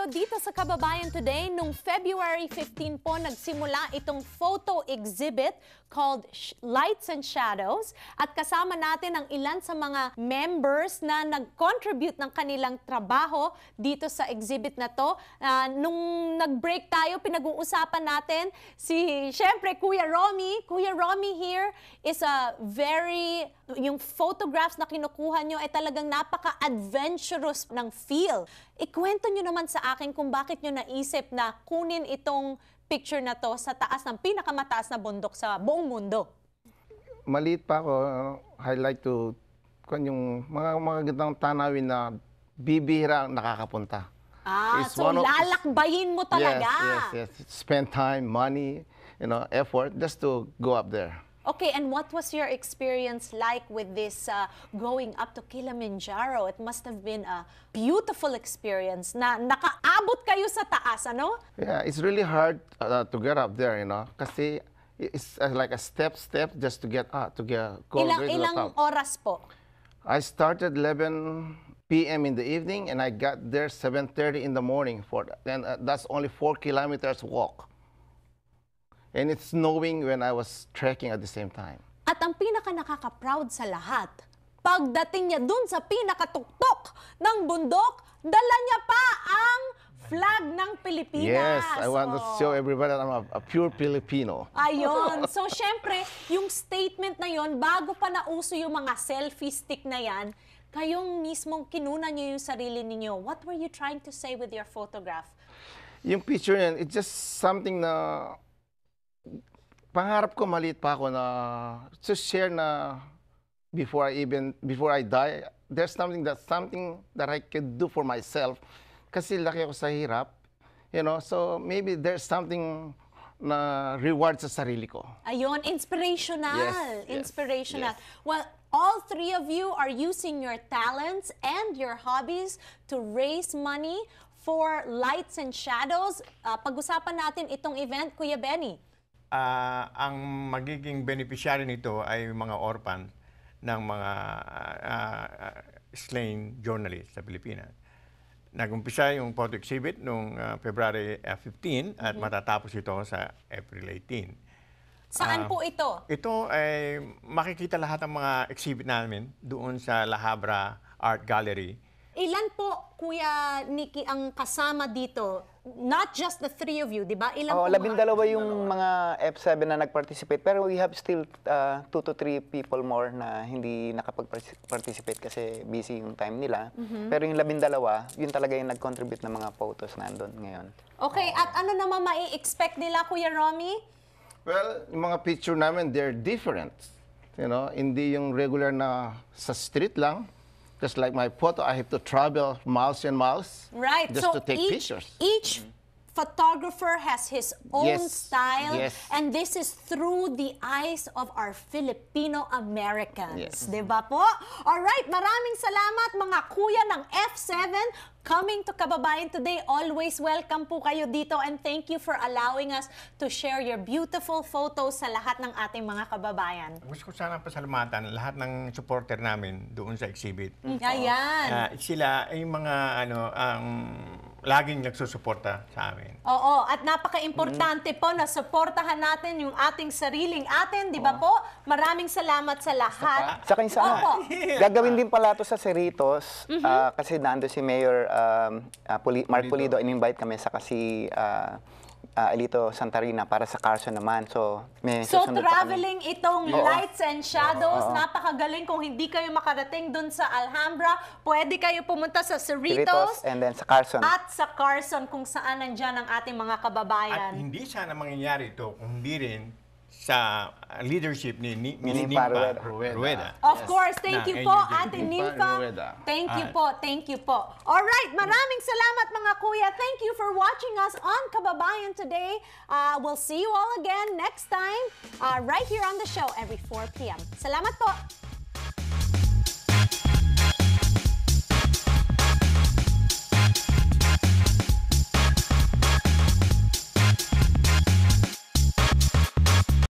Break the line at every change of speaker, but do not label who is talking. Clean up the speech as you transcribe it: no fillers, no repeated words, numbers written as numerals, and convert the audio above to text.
dito sa Kababayan Today. Nung February 15 po, nagsimula itong photo exhibit called Lights and Shadows. At kasama natin ang ilan sa mga members na nag-contribute ng kanilang trabaho dito sa exhibit na to. Nung nag-break tayo, pinag-uusapan natin syempre, Kuya Romy. Kuya Romy here is yung photographs na kinukuha nyo ay talagang napaka-adventurous ng feel. Ikwento nyo naman sa akin kung bakit nyo naisip na kunin itong picture na to sa taas ng pinakamataas na bundok sa buong mundo.
Maliit pa ako, I like to, yung mga gandang tanawin na bibihira ang nakakapunta.
So lalakbayin mo talaga.
Yes. Spend time, money, effort just to go up there.
Okay, and what was your experience like with this going up to Kilimanjaro? It must have been a beautiful experience na nakaabot kayo sa taas, ano?
Yeah, it's really hard to get up there, kasi it's like a step just to get up, to go
Ilang oras po?
I started 11 p.m. in the evening and I got there 7:30 in the morning and that's only 4 kilometers walk. And it's snowing when I was trekking at the same time.
At ang pinaka-nakaka-proud sa lahat, pagdating niya dun sa pinakatuktok ng bundok, dala niya pa ang flag ng Pilipinas.
Yes, I want to show everybody that I'm a pure Filipino.
Ayun. So, syempre, yung statement na yon, bago pa nauso yung mga selfie stick na yan, kayong mismong kinuna niyo yung sarili ninyo. What were you trying to say with your photograph? Yung
picture yan, it's just something na pangarap ko, maliit pa ako na to share na before I die, there's something that I can do for myself. Kasi laki ako sa hirap, so maybe there's something na reward sa sarili ko.
Ayun, inspirational.
Yes,
inspirational.
Yes.
Well, all three of you are using your talents and your hobbies to raise money for Lights and Shadows. Pag-usapan natin itong event, Kuya Benny.
Ang magiging beneficiary nito ay mga orphan ng mga slain journalists sa Pilipinas. Nag-umpisa yung photo exhibit noong February 15 at matatapos ito sa April 18.
Saan po ito?
Ito ay makikita lahat ng mga exhibit namin doon sa La Habra Art Gallery.
Ilan po, Kuya Nicky, ang kasama dito? Not just the three of you, di ba? Ilan po?
12 yung mga F7 na nag-participate. Pero we have still 2 to 3 people more na hindi nakapag-participate kasi busy yung time nila. Pero yung 12, yun talaga yung nag-contribute ng mga photos nandun ngayon.
Okay, at ano naman mai-expect nila, Kuya Romy?
Well, yung mga picture namin, they're different. Hindi yung regular na sa street lang. Just like my photo, I have to travel miles and miles just to take pictures.
Each photographer has his own style, and this is through the eyes of our Filipino-Americans. Diba po? Alright, maraming salamat mga kuya ng F7 coming to Kababayan Today. Always welcome po kayo dito and thank you for allowing us to share your beautiful photos sa lahat ng ating mga kababayan.
Gusto ko sana pasalamatan lahat ng supporter namin doon sa exhibit.
Ayan.
Sila ay mga laging nagsusuporta sa amin.
Oo, at napaka-importante po na suportahan natin yung ating sariling atin, di ba po? Maraming salamat sa lahat.
Saka yung sana, gagawin din pala ito sa Cerritos kasi nando si Mayor Mark Pulido, in-invite kami sa kasi Elito Santarina para sa Carson naman. So
traveling itong Lights and Shadows, napakagaling. Kung hindi kayo makarating dun sa Alhambra, pwede kayo pumunta sa Cerritos
and then sa Carson.
At sa Carson kung saan nandyan ang ating mga kababayan.
At hindi sana mangyayari ito kung hindi rin sa leadership ni
Nimpa
Rueda.
Of course, thank you po, Ate Nimpa. Thank you po. Alright, maraming salamat mga kuya. Thank you for watching us on Kababayan Today. We'll see you all again next time right here on the show every 4 p.m. Salamat po.